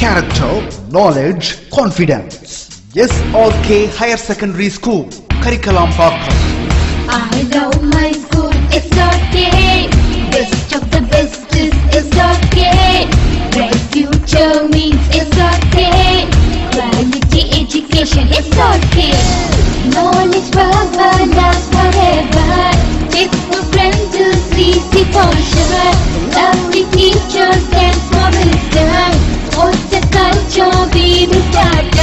character, knowledge, confidence. SRK Higher Secondary School, Karikalambakkam. I love my school, SRK. Best of the best is SRK. Bright future means SRK. Quality education, SRK. Knowledge forever, love forever. Textbook friends, 3C for sure. Lovely teachers and for wisdom. What's the culture we will start?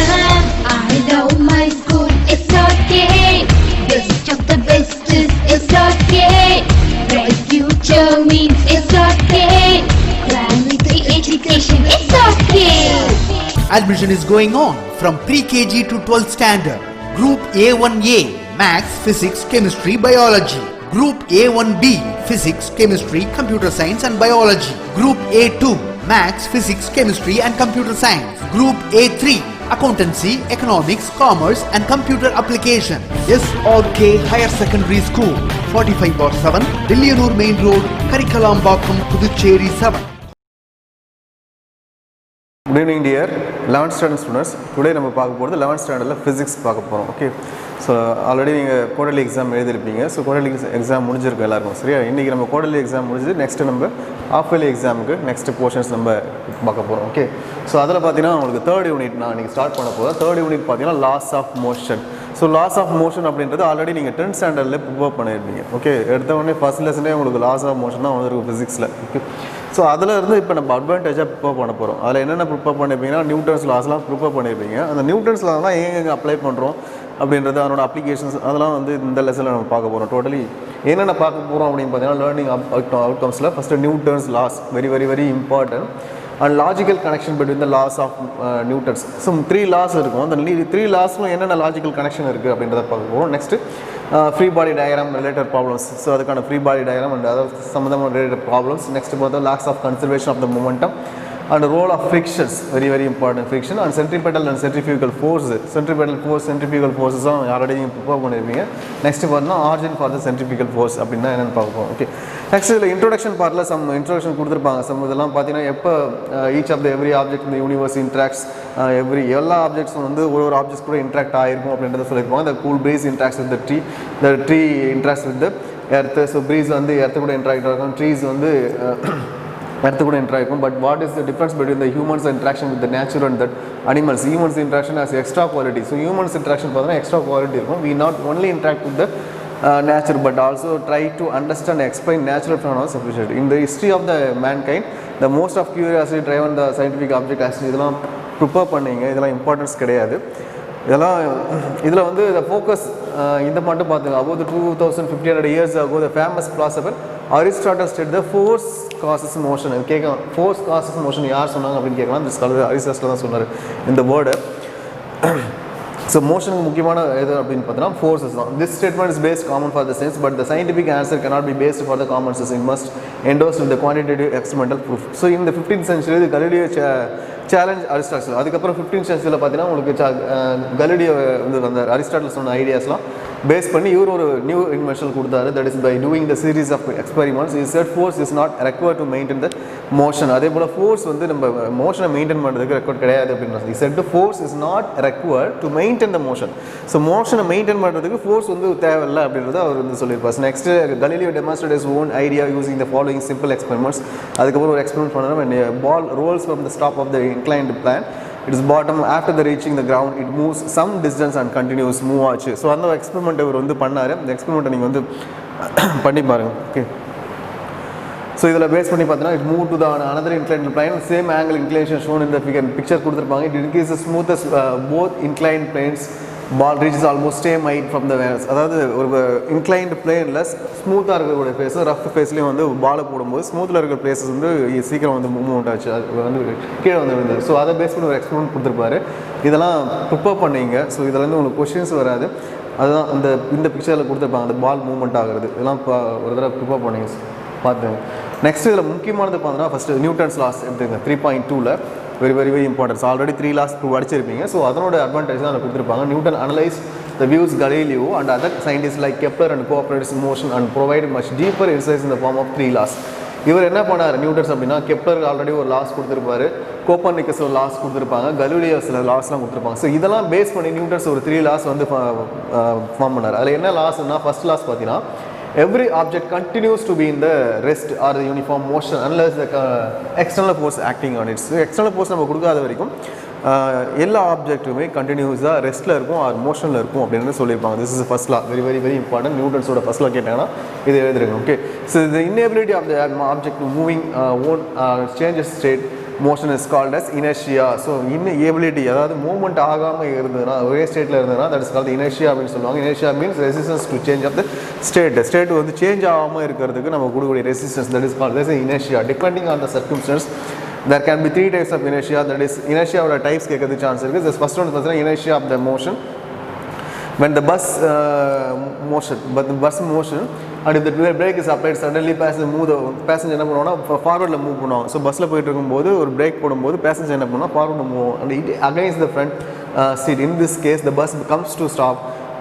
I love my school, SRK. Best of the best is SRK. Bright future means SRK. Quality education, SRK. Admission is going on from pre-KG to 12th standard. Group A1A, Maths, Physics, Chemistry, Biology. Group A1B, Physics, Chemistry, Computer Science and Biology. Group A2, Maths, Physics, Chemistry and Computer Science. Group A3, Accountancy, Economics, Commerce and Computer Application. SRK Higher Secondary School, 45/7, Dilliyanur Main Road, Karikalambakkam, Puducherry 7. Good evening dear 11th standard students. Today நம்ம பார்க்க போறது 11th standardல physics பார்க்க போறோம். Okay. So already நீங்கள் quarterly exam எழுதிருப்பீங்க. So quarterly exam முடிஞ்சிருக்கும் எல்லாருக்கும். சரியா? இன்றைக்கி நம்ம குவார்டர்லி எக்ஸாம் முடிஞ்சு நெக்ஸ்ட்டு நம்ம ஆஃப் இயர்லி எக்ஸாமுக்கு நெக்ஸ்ட் போர்ஷன்ஸ் நம்ம பார்க்க போகிறோம். ஓகே. ஸோ அதில் பார்த்தீங்கன்னா உங்களுக்கு தேர்ட் யூனிட் நான் இன்றைக்கி ஸ்டார்ட் பண்ண போகிறேன். தேர்ட் யூனிட் பார்த்தீங்கன்னா laws of motion. So laws of motion அப்படின்றது ஆல்ரெடி நீங்கள் 10th ஸ்டாண்டர்டில் ப்ரிப்பேர் பண்ணியிருப்பீங்க. ஓகே. எடுத்த உடனே ஃபர்ஸ்ட் லெசனே உங்களுக்கு லாஸ் ஆஃப் மோஷன் தான் வந்துருக்கும் ஃபிசிக்ஸில். ஓகே. ஸோ அதில் இருந்து இப்போ நம்ம அட்வான்டேஜாக ப்ரிப்பேர் பண்ண போகிறோம். அதில் என்னென்ன ப்ரிப்பேர் பண்ணியிருப்பீங்கன்னா நியூட்டன்ஸ் லாஸ்லாம் ப்ரிப்பேர் பண்ணியிருப்பீங்க. அந்த நியூட்டன்ஸ் லாஸ்லாம் எங்கே அப்ளை பண்ணுறோம் அப்படின்றது அதனோட அப்ளிகேஷன்ஸ் அதெல்லாம் வந்து இந்த லெசனில் நம்ம பார்க்க போகிறோம். டோட்டலி என்னென்ன பார்க்க போகிறோம் அப்படின்னு பார்த்தீங்கன்னா லேர்னிங் அவுட்கம்ஸில் first Newton's laws very important and logical connection between the laws of Newton's. So 3 laws இருக்கும். அந்த 3 லாஸ்லும் என்னென்ன லாஜிக்கல் கனெக்ஷன் இருக்குது அப்படின்றத பார்க்க போகிறோம். Next free body diagram related problems. So அதுக்கான free body diagram and other சம்மந்தமான ரிலேட்டட் ப்ராப்ளம்ஸ். நெக்ஸ்ட் பார்த்தா laws of conservation of the momentum and role of frictions, very important friction and centripetal and centrifugal force. Centripetal force, centrifugal forces are already prepare பண்ணிருப்பீங்க. Next பார்த்தா origin for the centrifugal force அப்படினா என்னன்னு பார்ப்போம். Okay. Next இதுல introduction பார்ட்ல some introduction கொடுத்திருப்பாங்க. Some இதெல்லாம் பார்த்தீங்கன்னா எப்போ each of the every object in the universe interacts, எல்லா ஆப்ஜெக்ட்ஸும் வந்து ஒரு ஆப்ஜெக்ட்ஸ் கூட இன்ட்ராக்ட் ஆகிருக்கும் அப்படின்றத சொல்லியிருப்பாங்க. the cool breeze interacts with the tree interacts with the earth. so breeze வந்து earth கூட இன்ட்ராக்ட் ஆகும், trees வந்து earth கூட interact ஆகும். but what is the difference between the humans interaction with the nature and the animals? Humans interaction has extra quality. so humans interaction பார்த்தா extra quality இருக்கும். we not only interact with the nature but also try to understand and explain natural phenomena sufficiently. in the history of the mankind the most of curiosity driven the scientific object as இதெல்லாம் prepare பண்ணீங்க. இதெல்லாம் importance கிடையாது. இதெல்லாம் இதில் வந்து the focus இந்த மட்டும் பார்த்துங்க. about 2500 years ago the famous philosopher Aristotle said the force causes motion. இது கேட்கலாம், force causes motion யார் சொன்னாங்க அப்படின்னு கேட்கலாம். this Aristotle தான் சொன்னார் இந்த வேர்டு. ஸோ மோஷனுக்கு முக்கியமான எது அப்படின்னு பார்த்தீங்கன்னா ஃபோர்ஸஸ் தான். This statement is based common for the sense but the scientific answer cannot be based for the common sense. it must endorse with the quantitative experimental proof. So இந்த 15th century இது Galileo challenge Aristotle. அதுக்கப்புறம் 15th centuryல பார்த்தீங்கன்னா உங்களுக்கு Galileo வந்து அந்த Aristotle சொன்ன ஐடியாஸ்லாம் base பண்ணி இவர் ஒரு நியூ இன்வென்ஷன் கொடுத்தாரு. That is by doing the series of experiments is set force is not required to maintain the motion. அதே போல் ஃபோர்ஸ் வந்து நம்ம மோஷனை மெயின்டைன் பண்ணுறதுக்கு ரெக்வயர்ட் கிடையாது அப்படின்னு set force is not required to maintain the motion. So மோஷனை maintain பண்ணுறதுக்கு force வந்து தேவையில்லை அப்படின்றத அவர் வந்து சொல்லியிருப்பார். Next Galileo demonstrate his own idea using the following simple experiments. அதுக்கப்புறம் ஒரு எக்ஸ்பெரிமெண்ட் பண்ணுறோம். Ball rolls from the stop of the inclined plane. it is bottom after the reaching the ground it moves some distance and continues move ஆச்சு. So அந்த experiment அவர் வந்து பண்ணார். இந்த எக்ஸ்பெரிமெண்ட்டை நீங்கள் வந்து பண்ணி பாருங்க. ஓகே. ஸோ இதில் பேஸ் பண்ணி பார்த்தீங்கன்னா it moved to the another inclined plane same angle inclination shown in the picture கொடுத்துருப்பாங்க. it increases smoothest both inclined planes ball reaches almost same height from the wheels. அதாவது ஒரு inclined பிளேனில் ஸ்மூத்தாக இருக்கக்கூடிய phase rough ஃபேஸ்லேயும் வந்து பாலை போடும்போது ஸ்மூத்தில் இருக்கிற பிளேஸஸ் வந்து சீக்கிரம் வந்து மூவ்மெண்ட் ஆச்சு, அது வந்து கீழே வந்து விழுந்தது. ஸோ அதை பேஸ் பண்ணி ஒரு எக்ஸ்பெரிமெண்ட் கொடுத்துருப்பாரு. இதெல்லாம் ப்ரிப்பேர் பண்ணிங்க. ஸோ இதில் வந்து உங்களுக்கு கொஸ்டின்ஸ் வராது. அதுதான் இந்த பிக்சரில் கொடுத்துருப்பாங்க அந்த பால் மூவ்மெண்ட் ஆகிறது. இதெல்லாம் ஒரு தடவை ப்ரிப்பேர் பண்ணிங்க பார்த்துங்க. நெக்ஸ்ட் இதில் முக்கியமானது பார்த்தீங்கன்னா ஃபஸ்ட்டு நியூட்டன்ஸ் லாஸ் எடுத்துங்க. 3.2ல் very important. ஆல்ரெடி 3 லாஸ் படிச்சிருப்பீங்க. ஸோ அதனோட அட்வான்டேஜ் தான் கொடுத்துருப்பாங்க. Newton analyse the views Galileo and other scientists like Kepler and cooperated in motion and provided much deeper insights in the form of 3 laws. இவர் என்ன பண்ணார் Newton's அப்படின்னா, Kepler already ஒரு loss கொடுத்துருப்பாரு, கோப்பர்னிக்கஸ் ஒரு லாஸ் கொடுத்துருப்பாங்க, கலீலியோ சில லாஸ்லாம் கொடுத்துருப்பாங்க. ஸோ இதெல்லாம் பேஸ் பண்ணி நியூட்டன்ஸ் ஒரு 3 லாஸ் வந்து ஃபார்ம் பண்ணார். அதில் என்ன லாஸ்னா, ஃபர்ஸ்ட் லாஸ் பார்த்தீங்கன்னா, every object continues to be in the rest or the uniform motion unless the external force acting on it. So external force நம்ம கொடுக்காத வரைக்கும் எல்லா ஆப்ஜெக்ட்டுமே கண்டினியூஸாக ரெஸ்ட்டில் இருக்கும் ஆர் மோஷனில் இருக்கும் அப்படின்னு சொல்லியிருப்பாங்க. This is first law, very very very important. நியூட்டன்ஸோட ஃபர்ஸ்ட் லா கேட்டாங்கன்னா இது எழுதுருங்க. Okay, so the inability of the object to moving changes state motion is called as inertia. So inability, அதாவது மூவ்மெண்ட் ஆகாமல் இருந்ததுன்னா, ஒரே ஸ்டேட்டில் இருந்ததுன்னா, தட் இஸ் கால்ட் inertia அப்படின்னு சொல்லுவாங்க. inertia means resistance to change of the state வந்து change ஆகாமல் இருக்கிறதுக்கு நம்ம கொடுக்கக்கூடிய resistance, that is called as inertia. Depending on the circumstance there can be 3 types of inertia. That is inertia ஓட types கேட்கறது chance இருக்குது. This first one is inertia of the motion when the bus motion and if the brake is applied suddenly passenger என்ன பண்ணுவாங்கன்னா ஃபார்வர்டில் move பண்ணுவாங்க. So பஸ்ஸில் போயிட்டு இருக்கும்போது ஒரு பிரேக் போடும்போது பேசஞ்சர் என்ன பண்ணுவாங்க, ஃபார்வர்டில் move and it against the front seat. In this case the bus comes to stop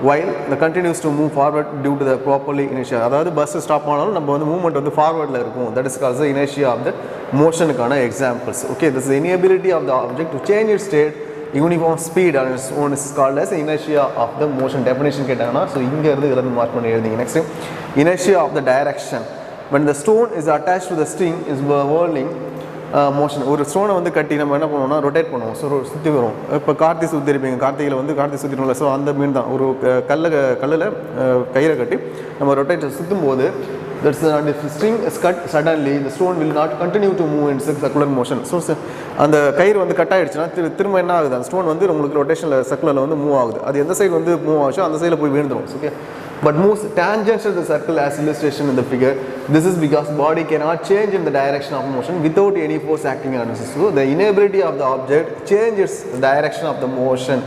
while the continues to move forward due to the properly inertia. அதாவது பஸ் ஸ்டாப் ஆனாலும் நம்ம வந்து மூவ்மெண்ட் வந்து ஃபார்வர்டில் இருக்கும். That is called the inertia of the motionக்கான examples. Okay, this is the inability of the object to change its state uniform speed on its own is called as inertia of the motion. Definition கேட்டாங்கன்னா, so இங்கே இருந்து இதில் mark பண்ணி எழுதிங்க. நெக்ஸ்ட், inertia of the direction when the stone is attached to the string is whirling motion. ஒரு ஸ்டோனை வந்து கட்டி நம்ம என்ன பண்ணுவோம்னா ரொட்டேட் பண்ணுவோம். ஸோ சுற்றி வரும். இப்போ கார்த்தி சுற்றி இருப்பீங்க, கார்த்திகையில் வந்து கார்த்தி சுற்றிடும்ல. ஸோ அந்த மீன் தான் ஒரு கல்லில் கயிறை கட்டி நம்ம ரொட்டேட் சுற்றும் போது and if the string is cut suddenly the stone will not continue to move in circular motion. So அந்த கயிறு வந்து கட் ஆகிடுச்சுன்னா திரும்ப என்ன ஆகுது, அந்த ஸ்டோன் வந்து உங்களுக்கு ரொட்டேஷனில் சர்க்குலரில் வந்து மூவ் ஆகுது. அது எந்த சைடு வந்து மூவ் ஆச்சோ அந்த சைடில் போய் விழுந்துடும். Okay, but moves tangential to the circle as illustration in the figure. This is because body cannot change in the direction of motion without any force acting on it. So the inability of the object changes the direction of the motion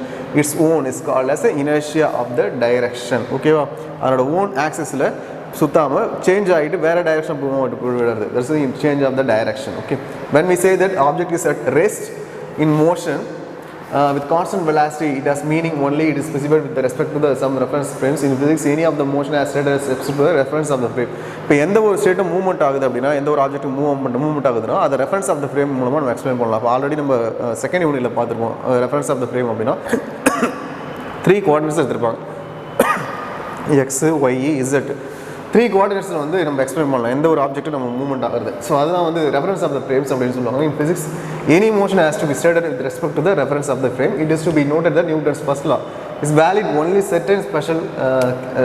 its own is called as the inertia of the direction. ஓகேவா, அதோட own ஆக்சிஸில் சுத்தாமல் change ஆகிட்டு வேறு direction போயிடுறது. That's the change of the direction. Okay, when we say that object is at rest in motion with constant velocity, it has meaning only it is specified with respect to the some reference frames. In physics, any of the motion as stated as to the reference of the frame. இப்போ எந்த ஒரு ஸ்டேட்டும் movement ஆகுது அப்படின்னா, எந்த ஒரு object movement ஆகுதுன்னா அதை reference of the frame மூலமாக நம்ம எக்ஸ்பிளைன் பண்ணலாம். இப்போ ஆல்ரெடி நம்ம செகண்ட் யூனிட்டில் பார்த்துருப்போம். ரெஃபரன்ஸ் ஆஃப் த ஃப்ரேம் அப்படின்னா 3 கோஆர்டினேட்ஸ் எடுத்திருப்பாங்க, எக்ஸ், ஒய், இசட். 3 கோஆர்டினேட்ஸில் வந்து நம்ம எக்ஸ்பிளைன் பண்ணலாம் எந்த ஒரு ஆப்ஜெக்ட்டும் நம்ம மூவ்மெண்ட் ஆகுது. ஸோ அதுதான் வந்து ரெஃபரன்ஸ் ஆஃப் த ஃப்ரேம்ஸ் அப்படின்னு சொல்லுவாங்க. இன் physics any motion has to be stated with respect to the reference of the frame. It is to be noted that Newton's first law is valid only certain special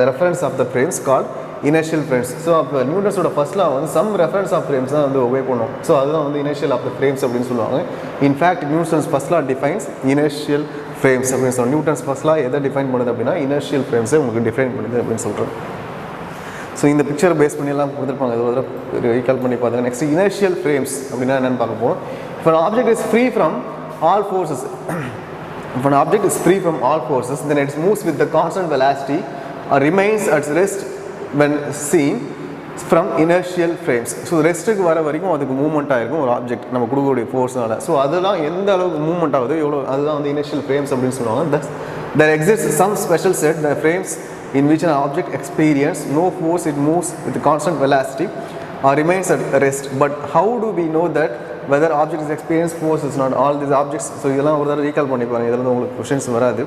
reference of the frames called inertial frames. So அப்போ நியூட்டன்ஸோட first law வந்து some reference of frames தான் வந்து obey பண்ணும். So அதுதான் வந்து inertial of the frames அப்படின்னு சொல்லுவாங்க. In fact Newton's first லா defines inertial frames அப்படின்னு சொல்லுவாங்க. நியூட்டன்ஸ் ஃபர்ஸ்ட் லா எதை டிஃபைன் பண்ணுது அப்படின்னா inertial frames உங்களுக்கு டிஃபைன் பண்ணுது அப்படின்னு சொல்கிறோம். ஸோ இந்த பிக்சரை பேஸ் பண்ணியெல்லாம் கொடுத்துருப்பாங்க, இது ரீகால் பண்ணி பார்த்துங்க. நெக்ஸ்ட், inertial frames அப்படின்னா என்னென்னு பார்க்க போகிறோம். If an object is free from all forces, if an object is free from all forces, then it moves with the constant velocity or remains at rest when seen from inertial frames. So ரெஸ்ட்டுக்கு வர வரைக்கும் அதுக்கு movement ஆகிருக்கும் ஒரு object நம்ம கொடுக்கக்கூடிய ஃபோர்ஸ்னால. So அதெல்லாம் எந்த அளவுக்கு மூவ்மெண்ட் ஆகுது எவ்வளோ, அதுதான் வந்து inertial frames அப்படின்னு சொல்லுவாங்க. Thus there exists some special set the frames in which an object experiences no force, it moves with constant velocity or remains at rest. But how do we know that whether object is experience force is not all these objects? So இதெல்லாம் ஒரு தடவை recall பண்ணி பாருங்க, இதில் உங்களுக்கு questions வராது.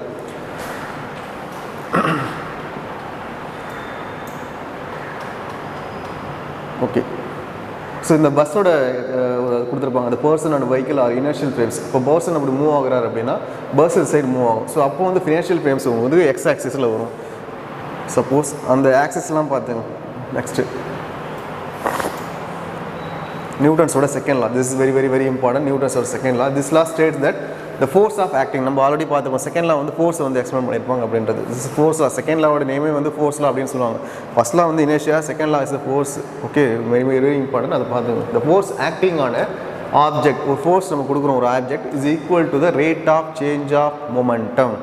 Okay, so இந்த பஸ்ஸோட கொடுத்துருப்பாங்க அந்த person and vehicle are inertial frames. இப்போ பர்சன் அப்படி மூவ் ஆகுறாரு அப்படின்னா பஸ் சைடு மூவ் ஆகும். ஸோ அப்போ வந்து ஃபினான்ஷியல் ஃப்ரேம்ஸ் வந்து எக்ஸ் ஆக்சிஸில் வரும். சப்போஸ் அந்த ஆக்சிஸ்லாம் பார்த்துங்க. நெக்ஸ்ட்டு, நியூட்டன்ஸோட second law. This is very very very important. நியூட்டன்ஸோட second law. This law states that the force of acting, நம்ம ஆல்ரெடி பார்த்துப்போம். செகண்ட் லா வந்து ஃபோர்ஸ் வந்து எக்ஸ்பிளைன் பண்ணியிருப்பாங்க அப்படின்றது. This force law. செகண்ட் லாவோட நேமே வந்து ஃபோர்ஸ் லா அப்படின்னு சொல்லுவாங்க. ஃபர்ஸ்ட் லா வந்து inertia, second law is the force. Okay, very very important, அதை பார்த்துங்க. the force acting on a object, ஒரு ஃபோர்ஸ் நம்ம கொடுக்குறோம் ஒரு object, is equal to the rate of change of momentum.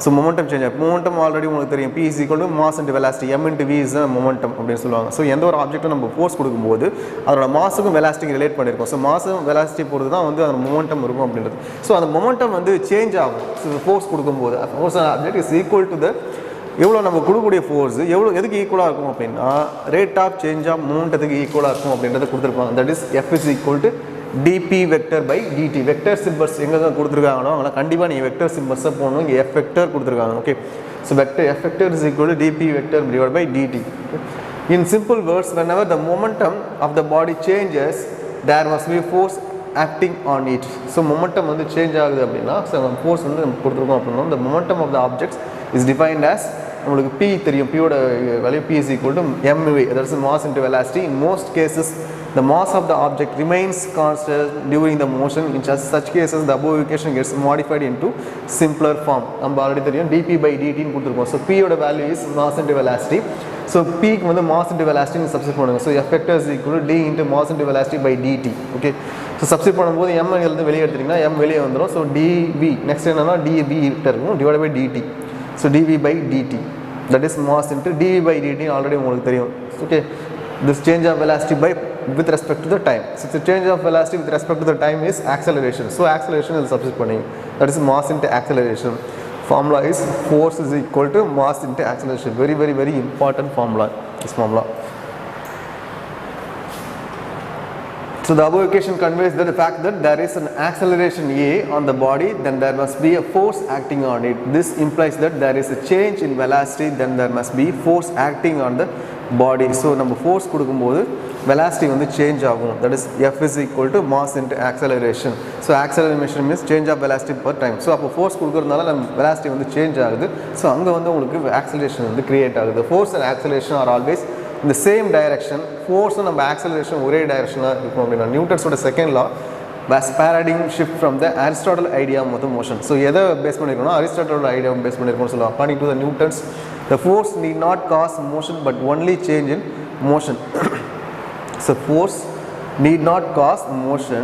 So momentum change ஆகும். Momentum already உங்களுக்கு தெரியும், P is equal to mass into velocity, M into V is the momentum அப்படின்னு சொல்லுவாங்க. So எந்த ஒரு ஆப்ஜெக்ட்டும் நம்ம ஃபோர்ஸ் கொடுக்கும்போது அதோட மாஸுக்கும் வெலாசிட்டிக்கு ரிலேட் பண்ணியிருக்கோம். ஸோ மாஸும் வெலாசிட்டி பொறுத்து தான் வந்து அந்த மொமெண்டம் இருக்கும் அப்படின்றது. ஸோ அந்த மொமெண்டம் வந்து சேஞ்ச் ஆகும். ஸோ ஃபோர்ஸ் கொடுக்கும்போது force object is equal to the எவ்வளோ நம்ம கொடுக்கக்கூடிய ஃபோர்ஸ் எவ்வளோ எதுக்கு ஈக்குவலாக இருக்கும் அப்படின்னா ரேட் ஆஃப் சேஞ்ச் ஆஃப் மூமெண்டத்துக்கு ஈக்குவலாக இருக்கும் அப்படின்றத கொடுத்துருப்பாங்க. That is F is equal to dp vector by dt. Vector symbols எங்கே தான் கொடுத்துருக்காங்களோ அதனால் கண்டிப்பாக நீங்கள் வெக்டர் சிம்பல்ஸை போடணும். இங்கே F வெக்டர் கொடுத்துருக்காங்க. Okay, so vector F vector is equal to dp vector divided by dt. In simple words, whenever the momentum of the body changes, there must be force acting on it. So momentum வந்து change ஆகுது அப்படின்னா force வந்து நம்ம கொடுத்துருக்கோம் அப்படின்னா the momentum of the objects is defined as நம்மளுக்கு P தெரியும், Pயோட value P is equal to mv, that is mass into velocity. In most cases the mass of the object remains constant during the motion. In such cases the above equation gets modified into simpler form. நம்ம already தெரியும் dp by dt ன்னு கொடுத்துருக்கோம். So Pயோட value is mass into velocity. So Pக்கு வந்து mass into velocity substitute பண்ணுங்க. So F vector is equal to d into mass into velocity by dt. Okay, so substitute பண்ணும்போது m இருந்து வெளியே எடுத்துட்டிங்கன்னா m வெளியே வந்துடும். ஸோ dv நெக்ஸ்ட் என்னன்னா dv வெக்டர் இருக்கும் divide by dt. So dv by dt, that is mass into dv by dt already உங்களுக்கு தெரியும். Okay, this change of velocity by with respect to the time. So the change of velocity with respect to the time is acceleration. So acceleration is substitute பண்ணுங்க. That is mass into acceleration. Formula is force is equal to mass into acceleration. Very very very important formula, this formula. So the above equation conveys the fact that there is an acceleration A on the body, then there must be a force acting on it. This implies that there is a change in velocity, then there must be force acting on the body. So நம்ம force கொடுக்கும்போது velocity வந்து change ஆகும். That is F is equal to mass into acceleration. So acceleration means change of velocity per time. So அப்போ force கொடுக்கறதுனால நம்ம velocity வந்து change ஆகுது. So அங்கே வந்து உங்களுக்கு acceleration வந்து create ஆகுது. Force and acceleration are always in the same direction. Force and acceleration ஒரே டைரக்ஷனாக இருக்கும் அப்படின்னா நியூட்டன்ஸோட second law was paradigm shift from the Aristotle idea of motion. So எதை பேஸ் பண்ணிருக்கோம்னா அரிஸ்டாட்டிலோட ஐடியா பேஸ் பண்ணிருக்கோம்னு சொல்லுவாங்க. According to the Newtons, the force need not cause motion but only change in motion. So force need not cause motion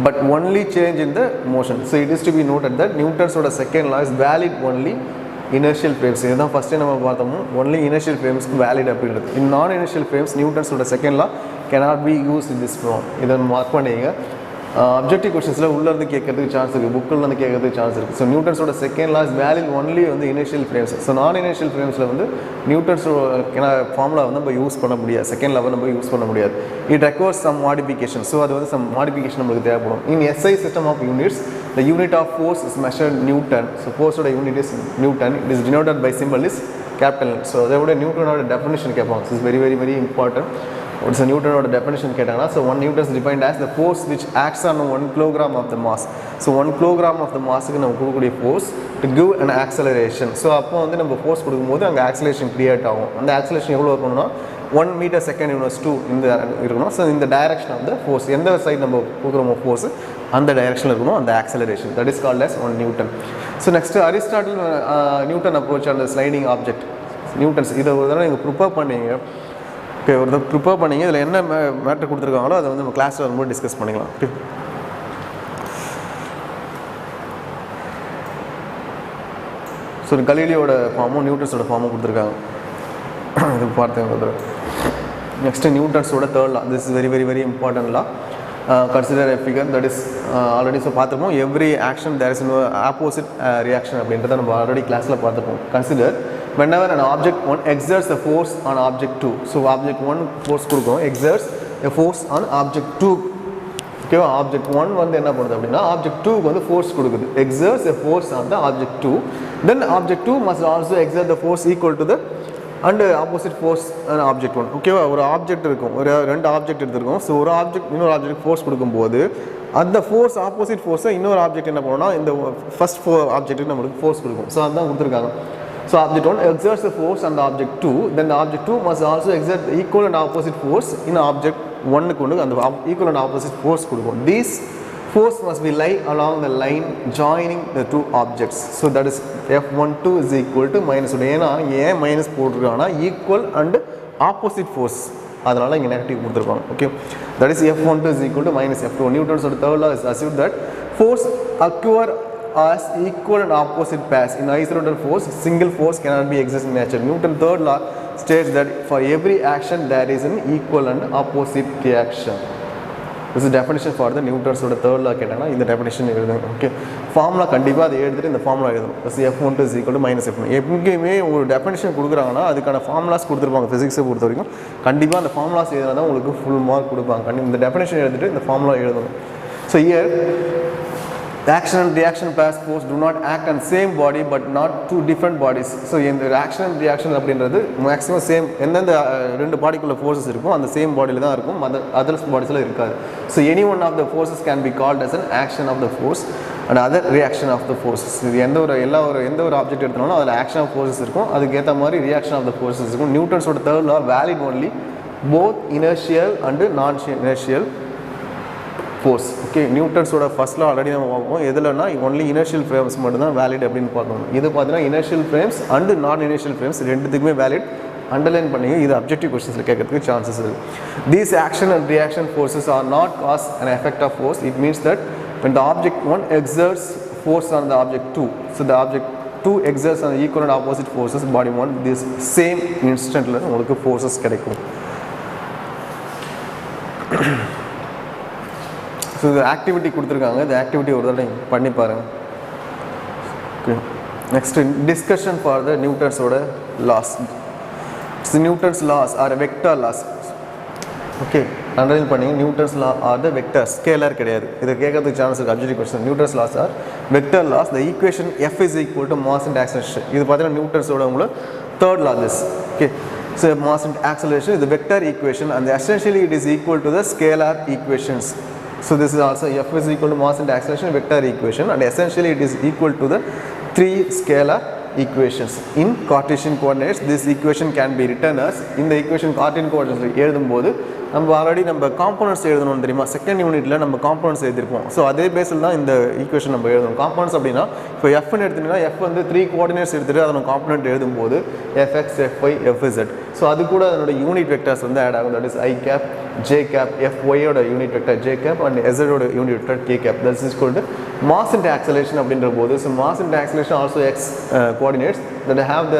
but only change in the motion. So it is to be noted that Newton's second law is valid only inertial frames. இதுதான் first நம்ம பார்த்தோம், only inertial frames valid அப்படிங்கிறது. In non inertial frames Newton's second law cannot be used in this form. இதை mark பண்ணிங்க. Objective கொஸ்டின்ஸில் உள்ளேருந்து கேட்கறதுக்கு chance இருக்குது, புக்கிலேருந்து கேட்கறதுக்கு சான்ஸ் இருக்குது. ஸோ நியூட்டன்ஸோட second law is valid only வந்து initial frames. So non initial ஃப்ரேம்ஸில் வந்து நியூட்டன்ஸோட ஃபார்முலா வந்து நம்ம யூஸ் பண்ண முடியாது, செகண்ட் லாவை நம்ம யூஸ் பண்ண முடியாது. It requires some modification. So அது வந்து சம் மாடிஃபிகேஷன் நம்மளுக்கு தேவைப்படும். In SI system of units the unit of force is measured Newton. So force oda unit is Newton. It is denoted by symbol is capital N. So அதோட நியூட்டனோட definition கேட்பாங்க. This is very very very important. What is a நியூட்டனோட definition கேட்டாங்கன்னா, so 1 Newton is defined as the force which acts on 1 kilogram of the mass. So 1 kilogram of the massக்கு நம்ம கொடுக்கக்கூடிய force to give an acceleration. So அப்போ வந்து நம்ம force கொடுக்கும்போது அங்கே acceleration create ஆகும். அந்த acceleration எவ்வளோ இருக்கணும்னா 1 meter second inverse 2 இந்த இருக்கணும். ஸோ இந்த டைரக்ஷன் ஆஃப் த ஃபோர்ஸ், எந்த சைடு நம்ம கொடுக்குறோமோ ஃபோர்ஸ் அந்த டைரக்ஷனில் இருக்கணும் அந்த acceleration. That is called as 1 Newton. So next Aristotle Newton approach அந்த ஸ்லைடிங் ஆப்ஜெக்ட் நியூட்டன்ஸ். இதை ஒரு தடவை நீங்கள் ப்ரிப்பேர் பண்ணீங்க. ஓகே, ஒரு தடவை ப்ரிப்பேர் பண்ணீங்க. இதில் என்ன மேட்டர் கொடுத்துருக்காங்களோ அதை வந்து நம்ம கிளாஸில் வரும்போது டிஸ்கஸ் பண்ணிக்கலாம். ஓகே, ஸோ கலீலியோட ஃபார்மும் நியூட்டன்ஸோட ஃபார்மும் கொடுத்துருக்காங்க. இது பார்த்தேன். நெக்ஸ்ட் நியூட்டன்ஸோட third law. This is very very very important law. Consider a figure that is already so பார்த்துருப்போம். Every action there is opposite reaction அப்படின்றத நம்ம ஆல்ரெடி கிளாஸில் பார்த்துப்போம். Consider whenever an object 1 exerts a force on object 2. So object 1 force கொடுக்கும், exerts a force on object 2. ஓகேவா, object 1 வந்து என்ன பண்ணுது அப்படின்னா ஆப்ஜெக்ட் 2க்கு வந்து ஃபோர்ஸ் கொடுக்குது, exerts a force on the object 2. Then object 2 must also exert the force equal to the and opposite force object 1. ஓகேவா, ஒரு ஆப்ஜெக்ட் இருக்கும், ஒரு 2 ஆப்ஜெக்ட் எடுத்துருக்கோம். ஸோ ஒரு ஆப்ஜெக்ட் இன்னொரு ஆப்ஜெக்ட் ஃபோர்ஸ் கொடுக்கும்போது அந்த ஃபோர்ஸ் ஆப்போசிட் ஃபோர்ஸை இன்னொரு ஆப்ஜெக்ட் என்ன பண்ணணும்னா இந்த ஃபர்ஸ்ட் ஆப்ஜெக்ட்டுக்கு நம்மளுக்கு ஃபோர்ஸ் கொடுக்கும். ஸோ அதுதான் கொடுத்துருக்காங்க. So object 1 exerts the force on the object 2, then the object 2 must also exert the equal and opposite force in object 1 க்கு அந்த equal and opposite force கொடுக்கும். These force must be lie along the line joining the two objects. So that is F12 is equal to minus 1. ஏன்னா ஏன் minus போட்டிருக்காங்கன்னா equal and opposite force, அதனால இங்கே negative கொடுத்துருக்காங்க. Okay, that is F12 is equal to minus F2. நியூட்டன்ஸோட third law is assumed that force occur as equal and opposite pairs. In isolated force, single force cannot be exist in nature. Newton's third law states that for every action there is an equal and opposite reaction. This is definition for the நியூட்டன்ஸோட third law கேட்டாங்கன்னா இந்த definition எழுதுங்க. Okay, formula கண்டிப்பாக அதை எழுதிட்டு இந்த formula எழுதணும். F12 is equal to -F1. எங்கேயுமே ஒரு டெஃபினிஷன் கொடுக்குறாங்கன்னா அதுக்கான ஃபார்முலாஸ் கொடுத்துருப்பாங்க. ஃபிசிக்ஸை பொறுத்த வரைக்கும் கண்டிப்பாக அந்த ஃபார்முலாஸ் எழுதினா தான் உங்களுக்கு ஃபுல் மார்க் கொடுப்பாங்க. இந்த டெஃபினிஷன் எழுதிட்டு இந்த ஃபார்முலா எழுதணும். So year action and reaction pairs force do not act on same body but not two different bodies. So இந்த reaction and reaction அப்படின்றது மேக்ஸிமம் சேம் எந்தெந்த ரெண்டு பாடிக்குள்ள ஃபோர்ஸஸ் இருக்கும் அந்த சேம் பாடியில் தான் இருக்கும், அதர் பாடிஸில் இருக்காது. So any one of the forces can be called as an action of the force and other reaction of the forces. இது எந்த ஒரு ஆப்ஜெக்ட் எடுத்தாலும் அதில் ஆக்ஷன் ஆஃப் ஃபோர்ஸஸ் இருக்கும், அதுக்கேற்ற மாதிரி ரியாக்ஷன் ஆஃப் த ஃபோர்ஸஸ் இருக்கும். நியூட்டன்ஸோட third law valid only both inertial and non inertial force. Okay, நியூட்டன்ஸோட ஃபர்ஸ்ட் லா ஆல்ரெடி நம்ம பார்ப்போம். எதுலன்னா ஒன்லி இனர்ஷியல் ஃப்ரேம்ஸ் மட்டும் தான் வேலிட் அப்படின்னு பார்க்கணும். இது பார்த்தீங்கன்னா inertial frames and non inertial frames ரெண்டுத்துக்குமே வேலிட். அண்டர்லைன் பண்ணிங்க, இது அப்ஜெக்டிவ் கொஸ்டின்ஸில் கேட்கறதுக்கு சான்சஸ் இருக்குது. These action and reaction forces are not cause and effect of force. It means that when the object 1 exerts force on the object 2, so the object 2 exerts on the equal and opposite forces body 1, this same instantல உங்களுக்கு forces கிடைக்கும். So இது activity கொடுத்துருக்காங்க, இந்த activity ஒரு தடவை பண்ணி பாருங்கள். Okay, next discussion for the நியூட்டன்ஸோட laws. Newton's laws are vector laws. Okay, underline பண்ணிங்க, Newton's law are the vector, scalar கிடையாது. இதை கேட்கறதுக்கு சான்ஸ் இருக்குது objective question. Newton's laws are vector laws. The equation F is equal to mass and acceleration. இது பார்த்தீங்கன்னா நியூட்டன்ஸோட உங்களுக்கு third law this. Okay, so mass and acceleration is the vector equation and essentially it is equal to the scalar equations. So this is also F is equal to mass and acceleration vector equation and essentially it is equal to the three scalar equations. In Cartesian coordinates this equation can be written as, in the equation Cartesian coordinates எழுதும்போது நம்ம already நம்ம components எழுதணும் தெரியுமா, second யூனிட்டில் நம்ம components எழுதிருப்போம். So அதே பேஸில் தான் இந்த ஈக்குவேஷன் நம்ம எழுதணும். காம்போனன்ட்ஸ் அப்படின்னா இப்போ எஃப்னு எடுத்தீங்கன்னா எஃப் வந்து 3 கோஆர்டினேட்ஸ் எடுத்துகிட்டு அதோட காம்போனன்ட் எழுதும்போது எஃப்எக்ஸ், எஃப்ஒய், எஃப்இசட். ஸோ அது கூட அதனோட யூனிட் வெக்டர்ஸ் வந்து ஆட் ஆகும். That is i cap, j cap, எஃப்ஒயோட unit vector j cap and எஸ்எடோட unit vector k cap. That is equal to mass into acceleration அப்படின்ற போது, so mass into acceleration also x coordinates that have the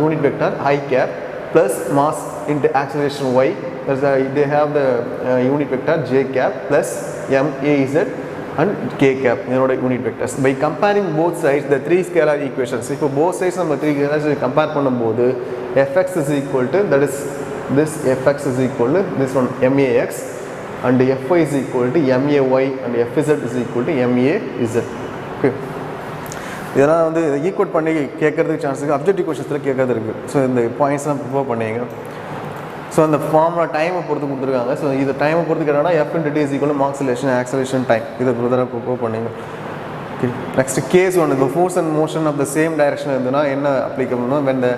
unit vector i cap plus mass into acceleration y, they have the unit vector j cap plus m a z and k cap, இதனோட unit vectors. By comparing both sides the three scalar equations, இப்போ both sides நம்ம three scalars compare பண்ணும்போது fx is equal to, that is this fx is equal to this one max and fy is equal to may and fz is equal to maz. Okay, இதெல்லாம் வந்து equal பண்ணி கேட்கறதுக்கு chance இருக்குது, objective கொஸ்டின்ஸில் கேட்கறது இருக்குது. So இந்த பாயிண்ட்ஸ்லாம் prepare பண்ணிங்க. ஸோ அந்த ஃபார்முலா டைமை பொறுத்து கொடுத்துருக்காங்க. ஸோ இது டைமை பொறுத்து கேட்டாங்கன்னா F into T is equal to acceleration, acceleration time. இதை ப்ரிப்பேர் பண்ணிங்க. ஓகே, நெக்ஸ்ட் கேஸ் ஒன்று, இப்போ force and motion of the same direction இருந்ததுன்னா என்ன அப்ளிகபிள்னா, when the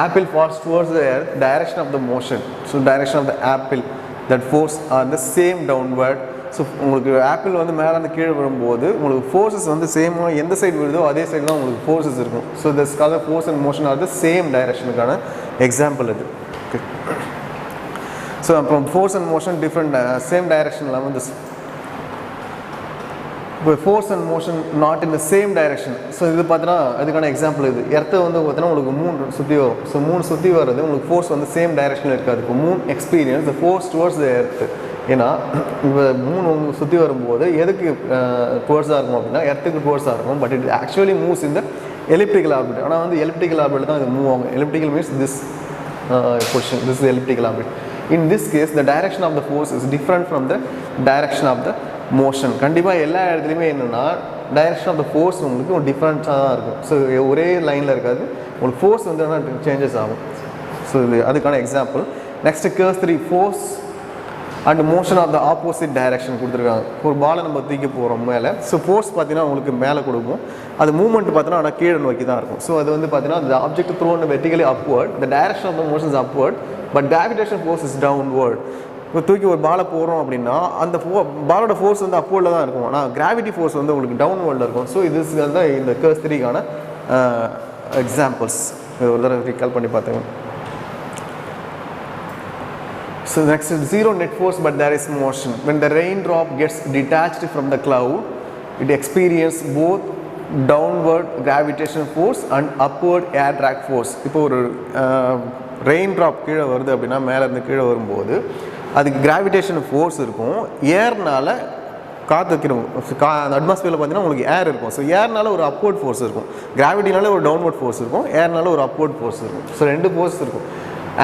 apple falls towards the earth, direction of the motion, so direction of the apple, that force are the same downward. So உங்களுக்கு apple வந்து மேலேருந்து கீழே வரும்போது உங்களுக்கு forces வந்து சேமாக எந்த சைடு விழுதோ அதே சைடு தான் உங்களுக்கு ஃபோர்ஸஸ் இருக்கும். So this call force and motion are the same டைரக்ஷனுக்கான எக்ஸாம்பிள் இது. ஓகே, ஸோ அப்புறம் force and motion different same direction இல்லாமல் திஸ் இப்போ force and motion not in the same direction. So இது பார்த்தீங்கன்னா அதுக்கான எக்ஸாம்பிள் இது. எர்த்தை வந்து பார்த்தீங்கன்னா உங்களுக்கு மூணு சுற்றி வரும். ஸோ மூணு சுற்றி வர்றது உங்களுக்கு ஃபோர்ஸ் வந்து சேம் டைரக்ஷனில் இருக்காது. இப்போ மூணு experience the force towards the earth. ஏன்னா இப்போ மூணு சுற்றி வரும்போது எதுக்கு டுவர்ட்ஸாக இருக்கும் அப்படின்னா எர்த்துக்கு டுவர்ட்ஸாக இருக்கும். பட் இட் ஆக்சுவலி மூவ்ஸ் இந்த எலிப்டிக்கல் ஆர்பிட். ஆனால் வந்து எலிப்டிக்கல் ஆர்பிட் தான் இது மூவ் ஆகும். Elliptical means this position, this is elliptical orbit. In this case the direction of the force is different from the direction of the motion. கண்டிப்பாக எல்லா இடத்துலையுமே என்னென்னா டைரக்ஷன் ஆஃப் த ஃபோர்ஸ் உங்களுக்கு டிஃப்ரெண்ட்டாக தான் இருக்கும். ஸோ ஒரே லைனில் இருக்காது, உங்களுக்கு ஃபோர்ஸ் வந்து சேஞ்சஸ் ஆகும். ஸோ இது அதுக்கான example. Next case 3, force and motion of the opposite direction கொடுத்துருக்காங்க. ஒரு பாலை நம்ம தூக்கி போகிறோம் மேலே. ஸோ ஃபோர்ஸ் பார்த்தீங்கன்னா உங்களுக்கு மேலே கொடுக்கும், அது மூவ்மெண்ட் பார்த்தீங்கன்னா ஆனால் கீழே நோக்கி தான் இருக்கும். ஸோ அது வந்து பார்த்தீங்கன்னா the object thrown vertically upward, the direction of the motion is upward but gravitational force is downward. இப்போ தூக்கி ஒரு பாலை போடுறோம் அப்படின்னா அந்த பாலோட ஃபோர்ஸ் வந்து அப்வர்டில் தான் இருக்கும், ஆனால் கிராவிட்டி ஃபோர்ஸ் வந்து உங்களுக்கு டவுன்வர்டில் இருக்கும். ஸோ இது தான் இந்த கேஸ் 3க்கான எக்ஸாம்பிள்ஸ். ஒரு தடவை ரீகால் பண்ணி பார்த்துங்க. So next is zero net force but there is motion. When the raindrop gets detached from the cloud, it experiences both downward gravitational force and upward air drag force. இப்போ ஒரு rain drop கீழே வருது அப்படின்னா மேலே இருந்து கீழே வரும்போது அதுக்கு கிராவிடேஷன் ஃபோர்ஸ் இருக்கும். ஏர்னால காற்று வைக்கிறோம், அந்த அட்மாஸ்பியரில் பார்த்தீங்கன்னா உங்களுக்கு ஏர் இருக்கும். ஸோ ஏர்னால ஒரு அப்வர்ட் ஃபோர்ஸ் இருக்கும், கிராவிட்டினால ஒரு டவுன்வர்ட் ஃபோர்ஸ் இருக்கும், ஏர்னால ஒரு அப்வர்ட் ஃபோர்ஸ் இருக்கும். ஸோ 2 ஃபோர்ஸ் இருக்கும்.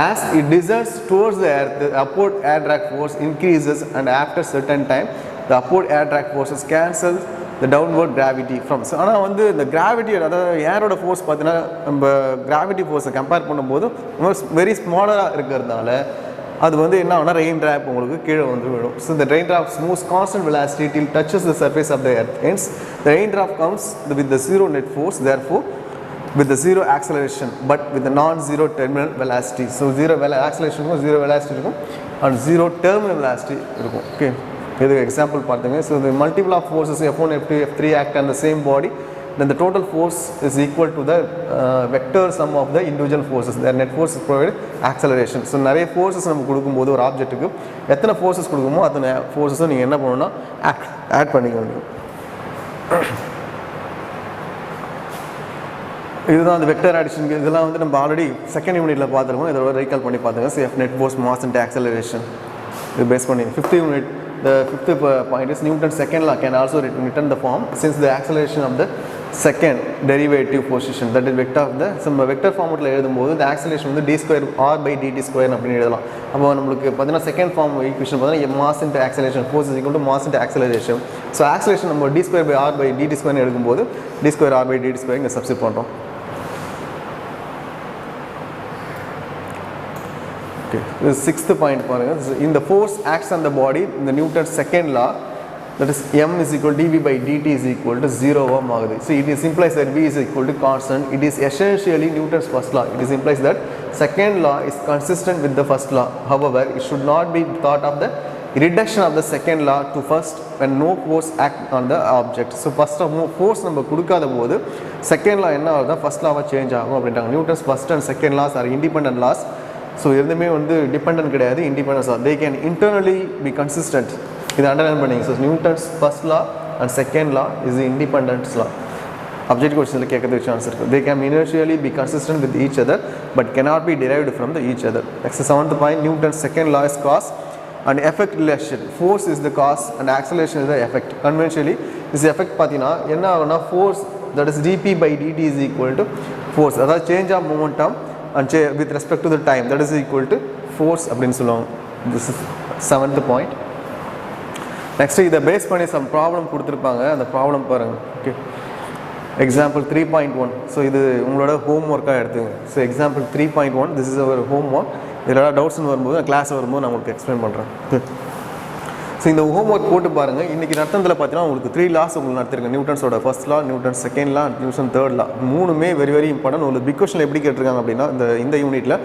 As it descends towards the earth, the upward air drag force increases, and after certain time the upward air drag forces cancel the downward gravity from. So ஆனால் வந்து இந்த gravity, அதாவது ஏரோட force பார்த்தீங்கன்னா நம்ம gravity ஃபோர்ஸை compare பண்ணும்போது very ஸ்மாலராக இருக்கிறதுனால அது வந்து என்ன ஆகுனா ரெயின் ட்ராப் உங்களுக்கு கீழே வந்து விடும். ஸோ இந்த rain drop moves constant velocity till touches the surface of the earth. Hence the rain drop comes with the zero net force, therefore with the zero acceleration but with the non-zero terminal velocity. So zero acceleration இருக்கும், zero velocity இருக்கும், and zero terminal velocity இருக்கும். Okay, இது example பார்த்துங்க. So the multiple of forces F1, F2, F3 act on the same body, then the total force is equal to the vector sum of the individual forces. Their net force is provided acceleration. So நிறைய forces நம்ம கொடுக்கும்போது ஒரு ஆப்ஜெக்ட்டுக்கு எத்தனை forces கொடுக்குமோ அத்தனை ஃபோர்ஸஸும் நீங்கள் என்ன பண்ணணும்னா ஆட் பண்ணிக்க வேண்டும். இதுதான் அந்த வெக்டர் அடிஷன். இதெல்லாம் வந்து நம்ம ஆல்ரெடி செகண்ட் யூனிட்டில் பார்த்துருக்கோம். இதோட ரீகால் பண்ணி பார்த்துங்க. So F net force mass and acceleration இது பேஸ் பண்ணி 5th unit. The 5th point is Newton's second law can also return the form since the acceleration of the second derivative position, that is vector of the நம்ம vector ஃபார்மேட்டில் எழுதும்போது the acceleration வந்து d square r by dt square அப்படின்னு எழுதலாம். அப்போ நம்மளுக்கு பார்த்தீங்கன்னா second form equation பார்த்தீங்கன்னா mass into acceleration, force is equal to mass into acceleration. So acceleration நம்ம d square by r by dt square எடுக்கும்போது d square r by dt square இங்கே substitute பண்ணுறோம். The 6th point பாருங்க. In the force acts on the body in the Newton's second law, that is m is equal to dv by dt is equal to 0 ஆகுது. So it is implies that v is equal to constant. It is essentially Newton's first law. It is implies that second law is consistent with the first law. However, it should not be thought of the reduction of the second law to first when no force act on the object. So first of all force நம்ம கொடுக்காத போது second law என்ன ஆகுதுன்னா first law change ஆகும் அப்படின்றாங்க. Newton's first and second laws are independent laws. So எதுவுமே வந்து dependent கிடையாது, independence are. They can internally be consistent. இதை அண்டர்லைன் பண்ணிங்க. So Newton's first law and second law is independence law. Objective கொஸ்டினில் கேட்கறதுக்கு chance இருக்குது. They can initially be consistent with each other but cannot be derived from the each other. Next 7th point, Newton's second law is cause and effect relation. Force is the cause and acceleration is the effect. Conventionally this effect பார்த்தீங்கன்னா என்ன ஆகும்னா force, that is dp by dt is equal to force, அதாவது change of momentum and with respect to the time, that is equal to force அப்படின்னு சொல்லுவாங்க. This is 7th point. Next இதை base பண்ணி some problem கொடுத்துருப்பாங்க. அந்த problem பாருங்கள். Okay, example 3.1. So இது உங்களோட ஹோம் ஒர்க்காக எடுத்துங்க. So example 3.1, this is our home work. இதோட டவுட்ஸ்னு வரும்போது கிளாஸ் வரும்போது நான் உங்களுக்கு எக்ஸ்பிளைன் பண்ணுறேன். ஸோ இந்த ஹோம் ஒர்க் போட்டு பாருங்கள். இன்றைக்கி நடத்தத்தில் பார்த்தீங்கன்னா உங்களுக்கு 3 laws உங்களுக்கு நடத்திருக்கேன். நியூட்டன்ஸோட first law, Newton second law, Newton third law. மூணுமே வெரி வெரி இம்பார்ட்டன்ட். உங்களுக்கு பிக் கொஸ்டின் எப்படி கேட்டிருக்காங்க அப்படின்னா இந்த யூனிட்டில்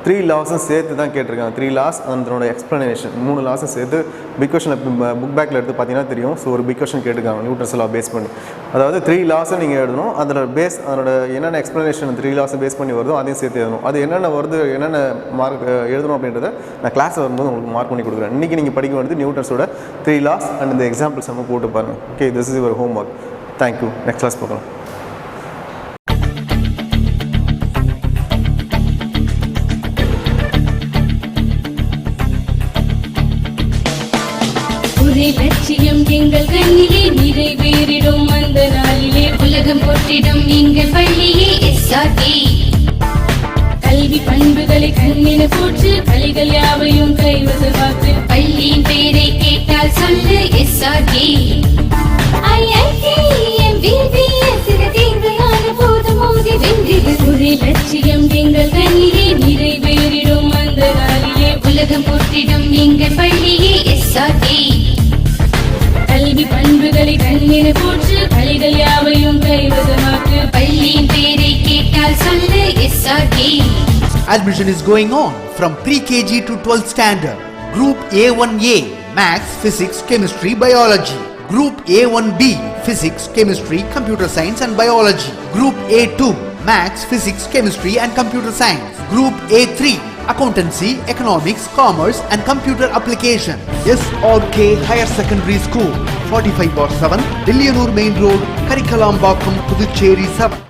3 laws-ம் சேர்த்து தான் கேட்டிருக்காங்க. 3 laws அதனோட எக்ஸ்ப்ளனேஷன் 3 laws-ம் சேர்த்து பிக் கொஸ்டின் புக் பேக்கில் எடுத்து பார்த்தீங்கன்னா தெரியும். ஸோ ஒரு பிக் கொஸ்டின் கேட்டிருக்காங்க நியூட்டன்ஸ் லா பேஸ் பண்ணி. அதாவது 3 laws-ம் நீங்கள் எழுதணும். அதோட பேஸ், அதோட என்னென்ன எக்ஸ்ப்ளனேஷன் 3 laws-ம் பேஸ் பண்ணி வருதோ அதையும் சேர்த்து எழுதணும். அது என்னென்ன வருது, என்னென்ன மார்க் எழுதணும் அப்படின்றத நான் கிளாஸ் வரும்போது உங்களுக்கு மார்க் பண்ணி கொடுக்குறேன். இன்றைக்கி நீங்கள் படிக்க வேண்டியது நியூட்டன்ஸோட 3 laws அண்ட் இந்த எக்ஸாம்பிள்ஸ் நம்ம போட்டு பாருங்கள். Okay, this is your homework. Thank you. Next class பார்க்கலாம். லட்சியம் எங்கள் கண்ணிலே நிறைவேறிடும் அந்த நாளிலே உலகம் போற்றிடும் எங்கள் பள்ளியே SRK. கல்வி பண்புகளை கண்ணின போற்று, கலைகள் யாவையும் கைவசமாக்கு. பள்ளியின் பெயரை கேட்டால் சொல்லு SRK. IIT MBBS தேர்வையான போதும் மோதி வென்றிடு. ஒரே லட்சியம் எங்கள் கண்ணிலே நிறைவேறிடும் அந்த நாளிலே உலகம் போற்றிடும் எங்கள் பள்ளியே SRK. கல்வி பண்புகளை கண்ணின போற்று, கலைகள் யாவையும் கைவசமாக்கு. பள்ளியின் பெயரை கேட்டால் சொல்லு SRK. Admission is going on from pre-KG to 12th standard. Group A1A Maths, Physics, Chemistry, Biology. Group A1B Physics, Chemistry, Computer Science and Biology. Group A2 Maths, Physics, Chemistry and Computer Science. Group A3 Accountancy, Economics, Commerce and Computer Application. SRK Higher Secondary School, 45/7, Dillianur Main Road, Karikalambakkam, Puducherry 7.